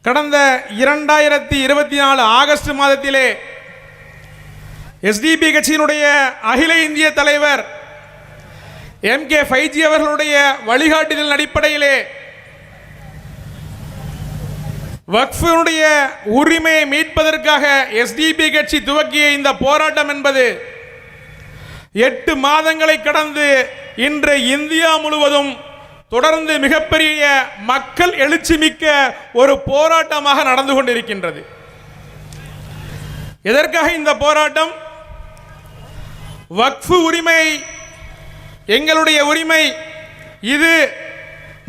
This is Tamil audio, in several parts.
கடந்த 2024 ஆகஸ்ட் மாதத்திலே SDP கட்சியினுடைய அகில இந்திய தலைவர் MK5G அவர்களுடைய வழிகாட்டுதல் அடிப்படையிலே வக்ஃபுடைய உரிமையை மீட்பதற்காக SDP கட்சி துவக்கிய இந்த போராட்டம் என்பது 8 மாதங்களை கடந்து இன்று இந்தியா முழுவதும் தொடர்ந்து மிகப்பெரிய மக்கள் எழுச்சி மிக்க ஒரு போராட்டமாக நடந்து கொண்டிருக்கின்றது. எதற்காக இந்த போராட்டம்? வக்ஃபு உரிமை எங்களுடைய உரிமை, இது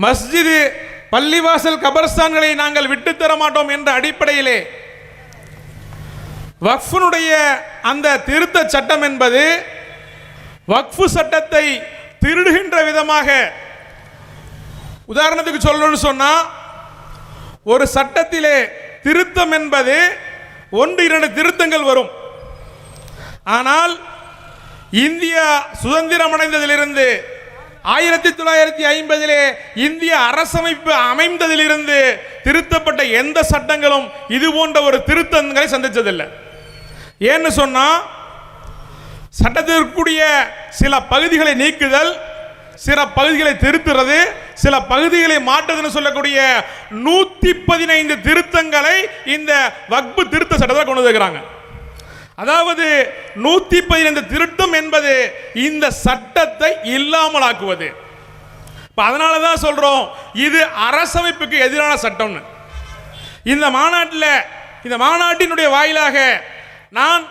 மஸ்ஜிது, பள்ளிவாசல், கபர்ஸ்தான்களை நாங்கள் விட்டுத்தர மாட்டோம் என்ற அடிப்படையிலே வக்ஃபுனுடைய அந்த திருத்த சட்டம் என்பது வக்ஃபு சட்டத்தை திருடுகின்ற விதமாக, உதாரணத்துக்கு சொல்லணும்னு சொன்னா, ஒரு சட்டத்திலே திருத்தம் என்பது 1-2 திருத்தங்கள் வரும். ஆனால் இந்தியா சுதந்திரம் அடைந்ததிலிருந்து 1950 இந்திய அரசமைப்பு அமைந்ததிலிருந்து திருத்தப்பட்ட எந்த சட்டங்களும் இது போன்ற ஒரு திருத்தங்களை சந்தித்ததில்லை. ஏன்னு சொன்னா, சட்டத்திற்குரிய சில பகுதிகளை நீக்குதல், சில பகுதிகளை திருத்துறது, சில பகுதிகளை மாற்றுதுன்னு சொல்லக்கூடிய 115 திருத்தங்களை இந்த வக்ஃபு திருத்த சட்டத்தில் கொண்டு வந்துருக்கிறாங்க. அதாவது 115 திருத்தம் என்பது இந்த சட்டத்தை இல்லாமலாக்குவது. அதனால தான் சொல்றோம் இது அரசமைப்புக்கு எதிரான சட்டம்னு. இந்த மாநாட்டினுடைய வாயிலாக நான்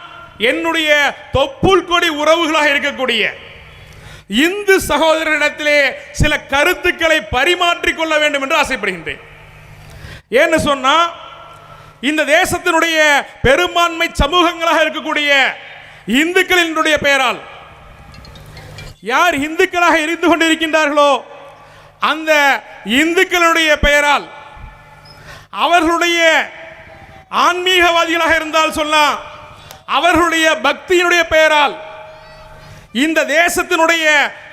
என்னுடைய தொப்புள் கொடி உறவுகளாக இருக்கக்கூடிய இந்து சகோதரரிடத்திலே சில கருத்துக்களை பரிமாற்றிக் கொள்ள வேண்டும் என்று ஆசைப்படுகின்றேன். ஏன்னு சொன்னா, இந்த தேசத்தினுடைய பெரும்பான்மை சமூகங்களாக இருக்கக்கூடிய இந்துக்களினுடைய பெயரால் யார் இந்துக்களாக இருந்து கொண்டிருக்கின்றார்களோ அந்த இந்துக்களுடைய பெயரால், அவர்களுடைய ஆன்மீகவாதிகளாக இருந்தால் சொல்லலாம், அவர்களுடைய பக்தியினுடைய பெயரால் இந்த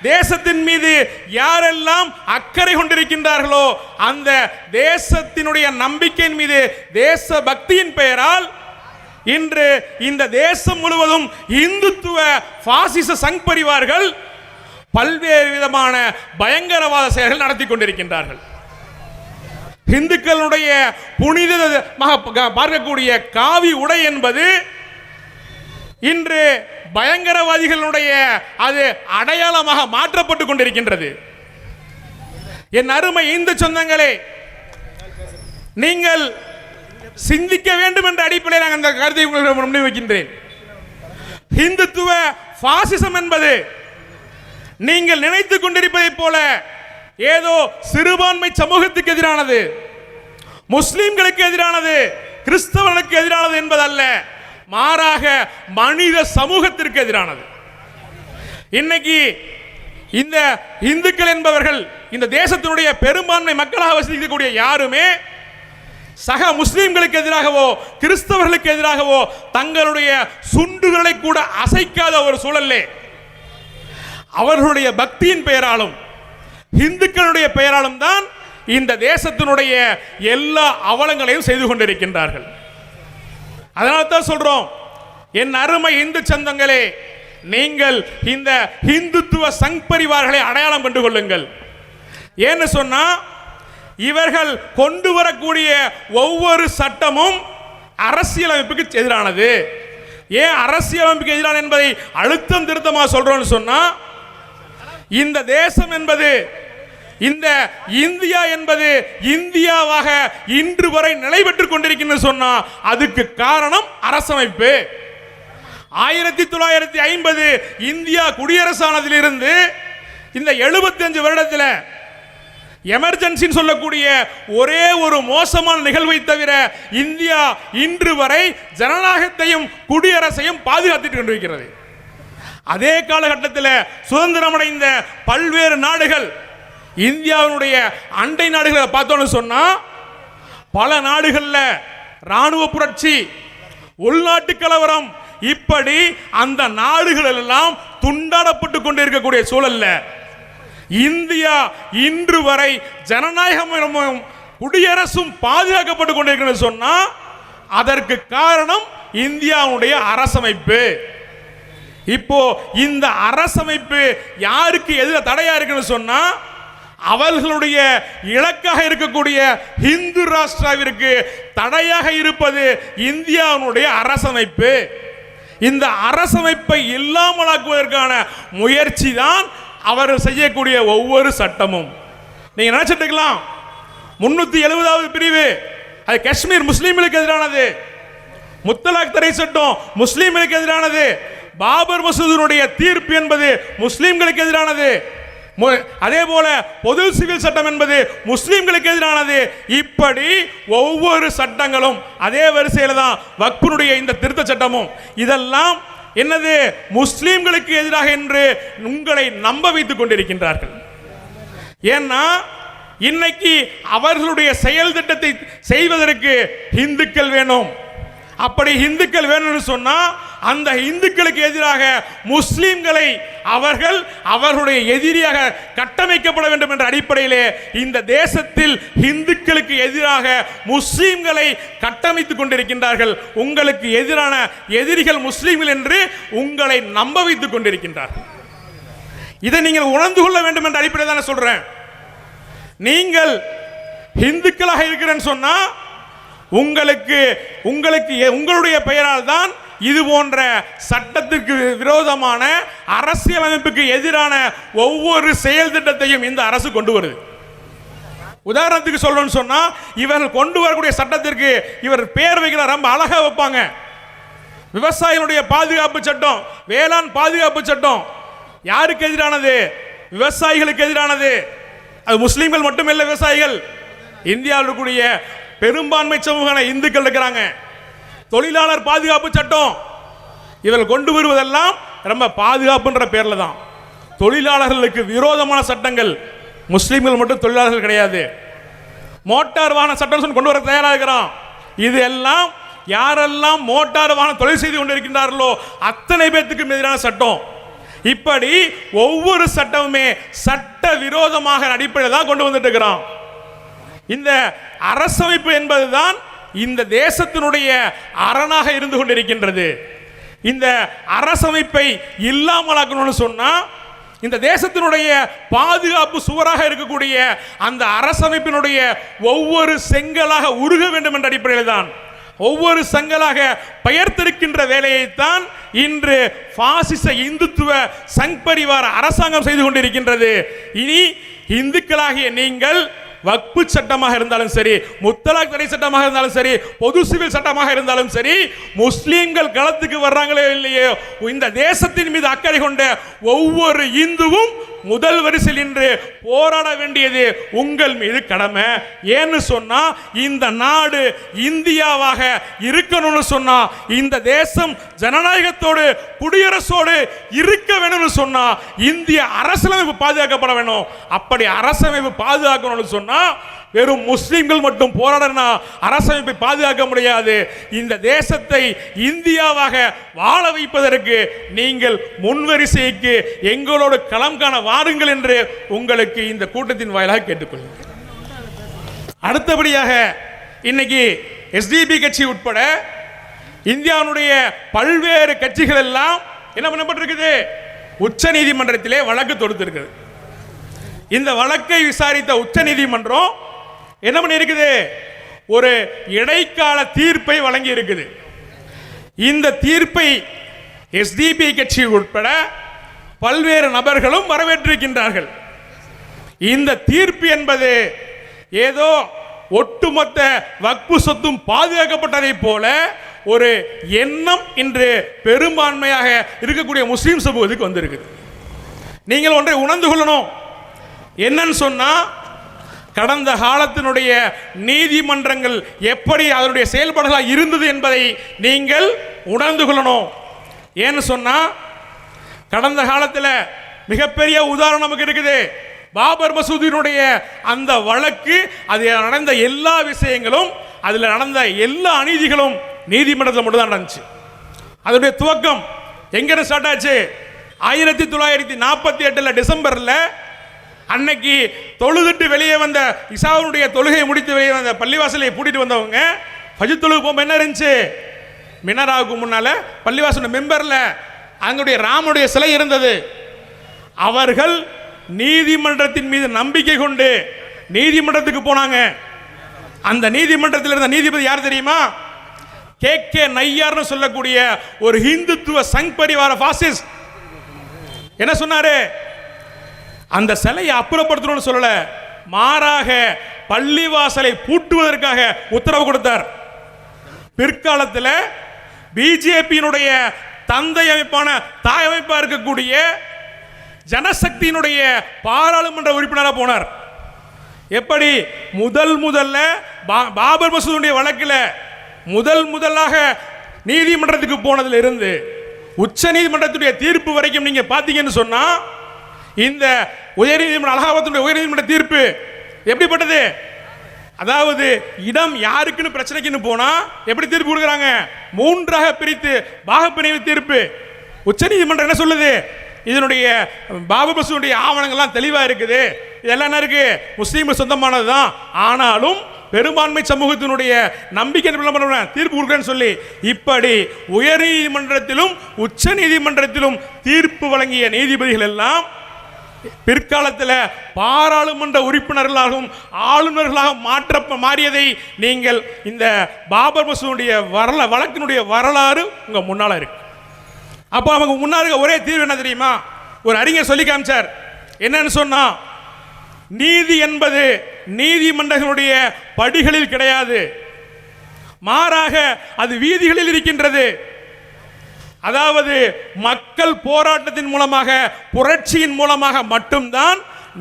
தேசத்தின் மீது யாரெல்லாம் அக்கறை கொண்டிருக்கின்றார்களோ அந்த தேசத்தினுடைய நம்பிக்கையின் மீது, தேச பக்தியின் பெயரால் இன்று இந்த தேசம் முழுவதும் இந்துத்துவ பாசிச சங் பரிவார்கள் பல்வேறு விதமான பயங்கரவாத செயல்கள் நடத்தி கொண்டிருக்கின்றார்கள். இந்துக்களுடைய புனிதமாக பார்க்கக்கூடிய காவி உடை என்பது இன்று பயங்கரவாதிகளுடைய அது அடையாளமாக மாற்றப்பட்டு கொண்டிருக்கின்றது. என் அருமை இந்து சொந்தங்களே, நீங்கள் சிந்திக்க வேண்டும் என்ற அடிப்படையில் நான் அந்த கருத்தை உங்களுக்கு முன்வைக்கின்றேன். இந்துத்துவ பாசிசம் என்பது நீங்கள் நினைத்துக் கொண்டிருப்பதை போல ஏதோ சிறுபான்மை சமூகத்துக்கு எதிரானது, முஸ்லிம்களுக்கு எதிரானது, கிறிஸ்தவர்களுக்கு எதிரானது என்பதல்ல, மாறாக மனித சமூகத்திற்கு எதிரானது. இன்னைக்கு இந்த இந்துக்கள் என்பவர்கள் இந்த தேசத்தினுடைய பெரும்பான்மை மக்களாக வசிக்கக்கூடிய யாருமே சக முஸ்லிம்களுக்கு எதிராகவோ கிறிஸ்தவர்களுக்கு எதிராகவோ தங்களுடைய சுண்டுகளை கூட அசைக்காத ஒரு சூழலே அவர்களுடைய பக்தியின் பெயராலும் இந்துக்களுடைய பெயராலும் தான் இந்த தேசத்தினுடைய எல்லா அவலங்களையும் செய்து கொண்டிருக்கின்றார்கள். அதனால தான் சொல்றோம், என் அருமை இந்து சொந்தங்களே, நீங்கள் இந்த இந்துத்துவ சங் பரிவார்களை அடையாளம் கண்டு கொள்ளுங்கள். ஏன்னு சொன்னா, இவர்கள் கொண்டு வரக்கூடிய ஒவ்வொரு சட்டமும் அரசியலமைப்புக்கு எதிரானது. ஏன் அரசியலமைப்புக்கு எதிரான என்பதை அழுத்தம் திருத்தமாக சொல்றோம்னு சொன்னா, இந்த தேசம் என்பது, இந்த இந்தியா என்பது இந்தியாவாக இன்று வரை நிலை பெற்றுக் கொண்டிருக்கின்றது சொன்னா அதுக்கு காரணம் அரசமைப்பு. 1950 இந்தியா குடியரசானதிலிருந்து இந்த 75 வருடத்தில் எமர்ஜென்சின்னு சொல்லக்கூடிய ஒரே ஒரு மோசமான நிகழ்வை தவிர இந்தியா இன்று வரை ஜனநாயகத்தையும் குடியரசையும் பாதுகாத்துக் கொண்டிருக்கிறது. அதே காலகட்டத்தில் சுதந்திரம் அடைந்த பல்வேறு நாடுகள், இந்தியாவினுடைய அண்டை நாடுகளை பார்த்தோன்னு சொன்னா பல நாடுகளில் ராணுவ புரட்சி, உள்நாட்டு கலவரம், இப்படி அந்த நாடுகள் எல்லாம் துண்டாடப்பட்டு கொண்டிருக்கக்கூடிய சூழல்ல இந்தியா இன்று வரை ஜனநாயகமும் குடியரசும் பாதுகாக்கப்பட்டு கொண்டிருக்கிறது சொன்னா அதற்கு காரணம் இந்தியாவுடைய அரசமைப்பு. இப்போ இந்த அரசமைப்பு யாருக்கு எதிராக தடையா இருக்குன்னு சொன்னா அவர்களுடைய இலக்காக இருக்கக்கூடிய இந்து ராஷ்டிராவிற்கு தடையாக இருப்பது இந்தியாவுடைய அரசமைப்பு. இந்த அரசமைப்பை இல்லாமலாக்குவதற்கான முயற்சி தான் அவர்கள் செய்யக்கூடிய ஒவ்வொரு சட்டமும். நீங்க நினைச்சிட்டு இருக்கலாம் 370வது பிரிவு அது காஷ்மீர் முஸ்லீம்களுக்கு எதிரானது, முத்தலாக் தடை சட்டம் முஸ்லீம்களுக்கு எதிரானது, பாபர் மசூதினுடைய தீர்ப்பு என்பது முஸ்லீம்களுக்கு எதிரானது, அதே போல பொது சிவில் சட்டம் என்பது முஸ்லீம்களுக்கு எதிரானது. இப்படி ஒவ்வொரு சட்டங்களும் அதே வரிசையில் தான் வக்ஃபினுடைய இந்த திருத்த சட்டமும் இதெல்லாம் என்னது முஸ்லீம்களுக்கு எதிராக என்று உங்களை நம்ப வைத்துக் கொண்டிருக்கின்றார்கள். ஏன்னா இன்னைக்கு அவர்களுடைய செயல் திட்டத்தை செய்வதற்கு இந்துக்கள் வேணும். அப்படி இந்துக்கள் வேணும்னு சொன்னா அந்த இந்துக்களுக்கு எதிராக முஸ்லிம்களை அவர்கள் அவர்களுடைய எதிரியாக கட்டமைக்கப்பட வேண்டும் என்ற அடிப்படையிலே இந்த தேசத்தில் இந்துக்களுக்கு எதிராக முஸ்லிம்களை கட்டமைத்துக் கொண்டிருக்கின்றார்கள். உங்களுக்கு எதிரான எதிரிகள் முஸ்லிம்கள் என்று உங்களை நம்ப வைத்துக் கொண்டிருக்கின்றார்கள். இதை நீங்கள் உணர்ந்து கொள்ள வேண்டும் என்ற அடிப்படையில் தான் சொல்றேன். நீங்கள் இந்துக்களாக இருக்கிறேன்னு சொன்னா உங்களுக்கு உங்களுடைய பெயரால் தான் இது போன்ற சட்டத்திற்கு விரோதமான அரசியலமைப்புக்கு எதிரான ஒவ்வொரு செயல் திட்டத்தையும் இந்த அரசு கொண்டு வருது. உதாரணத்துக்கு சொல்லணும்னு சொன்னா இவர்கள் கொண்டு வரக்கூடிய சட்டத்திற்கு இவர் பேர் வைக்கிற ரொம்ப அழகா வைப்பாங்க. விவசாயிகளுடைய பாதுகாப்பு சட்டம், வேளாண் பாதுகாப்பு சட்டம் யாருக்கு எதிரானது? விவசாயிகளுக்கு எதிரானது. அது முஸ்லீம்கள் மட்டுமல்ல, விவசாயிகள் இந்தியாவில் இருக்கக்கூடிய பெரும்பான்மை சமூக இந்துக்கள் இருக்கிறாங்க. தொழிலாளர் பாதுகாப்பு சட்டம் இவர்கள் கொண்டு வருவதெல்லாம் ரொம்ப பாதுகாப்புன்ற பேர்ல தான். தொழிலாளர்களுக்கு விரோதமான சட்டங்கள், முஸ்லீம்கள் மட்டும் தொழிலாளர்கள் கிடையாது. மோட்டார் வாகன சட்டம் கொண்டு வர தயாராக இருக்கிறோம். இது எல்லாம் யாரெல்லாம் மோட்டார் வாகன தொழில் செய்து கொண்டிருக்கின்றார்களோ அத்தனை பேத்துக்கும் எதிரான சட்டம். இப்படி ஒவ்வொரு சட்டமுமே சட்ட விரோதமாக அடிப்படையில் தான் கொண்டு வந்துட்டு இருக்கிறோம். இந்த அரசமைப்பு என்பதுதான் இந்த தேசத்தினுடைய அரணாக இருந்து கொண்டிருக்கின்றது. இந்த அரசமைப்பை இல்லாமலாக்கணும்னு சொன்னா இந்த தேசத்தினுடைய பாதுகாப்பு சுவராக இருக்கக்கூடிய அந்த அரசமைப்பினுடைய ஒவ்வொரு செங்கலாக உருக வேண்டும் என்ற அடிப்படையில் தான் ஒவ்வொரு செங்கலாக பெயர்த்திருக்கின்ற வேலையைத்தான் இன்று பாசிச இந்துத்துவ சங் பரிவார அரசாங்கம் செய்து கொண்டிருக்கின்றது. இனி இந்துக்களாகிய நீங்கள் வக்ஃபு சட்டமாக இருந்தாலும் சரி, முத்தலாக் தடை சட்டமாக இருந்தாலும் சரி, பொது சிவில் சட்டமாக இருந்தாலும் சரி, முஸ்லீம்கள் களத்துக்கு வர்றாங்களோ இல்லையோ இந்த தேசத்தின் மீது அக்கறை கொண்ட ஒவ்வொரு இந்துவும் முதல் வரிசையில் நின்று போராட வேண்டியது உங்கள் மீது கடமை. ஏன்னு சொன்னா இந்த நாடு இந்தியாவாக இருக்கணும்னு சொன்னா, இந்த தேசம் ஜனநாயகத்தோடு குடியரசோடு இருக்க வேணும்னு சொன்னா இந்திய அரசியலமைப்பு பாதுகாக்கப்பட வேணும். அப்படி அரசியலமைப்பு பாதுகாக்கணும்னு சொன்னா வெறும் முஸ்லிம்கள் மட்டும் போராடனா அரசமைப்பை பாதுகாக்க முடியாது. இந்த தேசத்தை இந்தியாவாக வாழ வைப்பதற்கு நீங்கள் முன்வரிசைக்கு எங்களோடு களம் காண வாருங்கள் என்று உங்களுக்கு இந்த கூட்டத்தின் வாயிலாக கேட்டுக்கொள்கிறேன். அடுத்தபடியாக இன்னைக்கு SDP கட்சி உட்பட இந்தியாவுடைய பல்வேறு கட்சிகள் எல்லாம் என்ன பண்ணப்பட்டிருக்குது? உச்ச நீதிமன்றத்திலே வழக்கு தொடுத்திருக்குது. இந்த வழக்கை விசாரித்த உச்ச நீதிமன்றம் என்ன பண்ணி இருக்குது? ஒரு இடைக்கால தீர்ப்பை வழங்கி இருக்குது. இந்த தீர்ப்பை SDP கட்சி உட்பட பல்வேறு நபர்களும் வரவேற்றிருக்கின்றார்கள். இந்த தீர்ப்பு என்பது ஏதோ ஒட்டுமொத்த வக்ஃபு சொத்தும் பாதுகாக்கப்பட்டதை போல ஒரு எண்ணம் இன்று பெரும்பான்மையாக இருக்கக்கூடிய முஸ்லிம் சமூகத்துக்கு வந்திருக்குது. நீங்கள் ஒன்றை உணர்ந்து கொள்ளணும். என்னன்னு சொன்னா கடந்த காலத்தினுடைய நீதிமன்றங்கள் எப்படி அதனுடைய செயல்பாடுகளாக இருந்தது என்பதை நீங்கள் உணர்ந்து கொள்ளணும். ஏன்னு சொன்னா கடந்த காலத்தில் மிகப்பெரிய உதாரணம் நமக்கு இருக்குது. பாபர் மசூதியினுடைய அந்த வழக்கு, அது நடந்த எல்லா விஷயங்களும், அதில் நடந்த எல்லா அநீதிகளும் நீதிமன்றத்தில் மட்டும் தான் நடந்துச்சு. அதனுடைய துவக்கம் எங்க ஸ்டார்ட் ஆச்சு? 1948 டிசம்பர்ல அன்னைக்கு தொழுதுட்டு வெளியே வந்த இசாவுடைய தொழுகையை முடித்து வெளியே வந்த பள்ளிவாசலை பூட்டிட்டு வந்தவங்க ஃபஜ்ர் தொழுகை போகும்போது என்ன இருந்துச்சு? மினராவுக்கு முன்னால பள்ளிவாசல் மெம்பர்ல அங்களுடைய ராமனுடைய சிலை இருந்தது. அவர்கள் நீதிமன்றத்தின் மீது நம்பிக்கை கொண்டு நீதிமன்றத்துக்கு போனாங்க. அந்த நீதிமன்றத்தில் இருந்த நீதிபதி யார் தெரியுமா? கே நையார்னு சொல்லக்கூடிய ஒரு இந்துத்துவ சங் பரிவார பாசிஸ்ட். என்ன சொன்னாரு? அந்த சிலையை அப்புறப்படுத்தணும்னு சொல்லல, மாறாக பள்ளிவாசலை பூட்டுவதற்காக உத்தரவு கொடுத்தார். பிற்காலத்தில் பிஜேபியினுடைய தந்தை அமைப்பான தாய் அமைப்பா இருக்கக்கூடிய ஜனசக்தியினுடைய பாராளுமன்ற உறுப்பினராக போனார். எப்படி? முதல்ல பாபர் மசூதியுடைய வழக்கில் முதலாக நீதிமன்றத்துக்கு போனதில் இருந்து உச்ச நீதிமன்றத்துடைய தீர்ப்பு வரைக்கும் நீங்க பாத்தீங்கன்னு சொன்னா, இந்த உயர்நீதிமன்ற அலகாபாத்துடைய உயர்நீதிமன்ற தீர்ப்பு எப்படிப்பட்டது? அதாவது இடம் யாருக்குன்னு பிரச்சனைக்குன்னு போனா எப்படி தீர்ப்பு கொடுக்குறாங்க? மூன்றாக பிரித்து பாகப்பிரிவு தீர்ப்பு. உச்ச நீதிமன்றம் என்ன சொல்லுது? இதனுடைய பாபர் மசூதியுடைய ஆவணங்கள்லாம் தெளிவா இருக்குது, இதெல்லாம் என்ன இருக்கு? முஸ்லீம் சொந்தமானது தான், ஆனாலும் பெரும்பான்மை சமூகத்தினுடைய நம்பிக்கை தீர்ப்பு கொடுக்கிறேன்னு சொல்லி இப்படி உயர் நீதிமன்றத்திலும் உச்ச நீதிமன்றத்திலும் தீர்ப்பு வழங்கிய நீதிபதிகள் எல்லாம் பிற்காலத்தில் பாராளுமன்ற உறுப்பினர்களாகவும் ஆளுநர்களாக மாறியதை நீங்கள் இந்த பாபர் மசூதியுடைய வழக்கினுடைய வரலாறு உங்க முன்னால இருக்கு. அப்போ அவங்க முன்னாடி ஒரே தீர்வு என்ன தெரியுமா? ஒரு அறிஞர் சொல்லி காமிச்சார். என்னன்னு சொன்னா, நீதி என்பது நீதிமன்றங்களுடைய படிகளில் கிடையாது, மாறாக அது வீதிகளில் இருக்கின்றது. அதாவது மக்கள் போராட்டத்தின் மூலமாக, புரட்சியின் மூலமாக மட்டும்தான்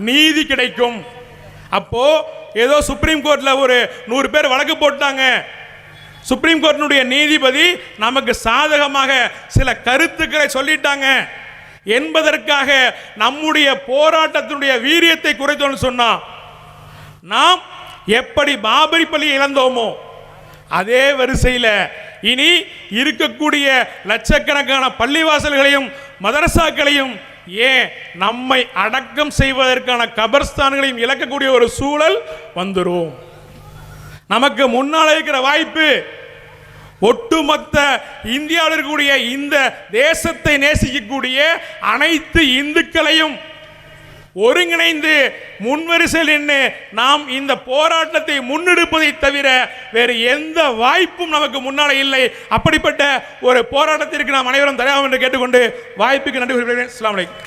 நீதி கிடைக்கும். அப்போ ஏதோ சுப்ரீம் கோர்ட்ல ஒரு 100 பேர் வழக்கு போட்டாங்க, சுப்ரீம் கோர்ட்டினுடைய நீதிபதி நமக்கு சாதகமாக சில கருத்துக்களை சொல்லிட்டாங்க என்பதற்காக நம்முடைய போராட்டத்தினுடைய வீரியத்தை குறைத்தோம்னு சொன்னா, நாம் எப்படி பாபரி பள்ளியை இழந்தோமோ அதே வரிசையில் இனி இருக்கக்கூடிய லட்சக்கணக்கான பள்ளிவாசல்களையும் மதரசாக்களையும், ஏன் நம்மை அடக்கம் செய்வதற்கான கபர்ஸ்தான்களையும் இழக்கக்கூடிய ஒரு சூழல் வந்துரும். நமக்கு முன்னால் இருக்கிற வாய்ப்பு ஒட்டுமொத்த இந்தியாவில் இருக்கக்கூடிய இந்த தேசத்தை நேசிக்கக்கூடிய அனைத்து இந்துக்களையும் ஒருங்கிணைந்து முன்வரிசையில் நின்று நாம் இந்த போராட்டத்தை முன்னெடுப்பதை தவிர வேறு எந்த வாய்ப்பும் நமக்கு முன்னால இல்லை. அப்படிப்பட்ட ஒரு போராட்டத்திற்கு நாம் அனைவரும் தயாராக என்று கேட்டுக்கொண்டு வாய்ப்புக்கு நன்றி. அஸ்ஸலாமு அலைக்கும்.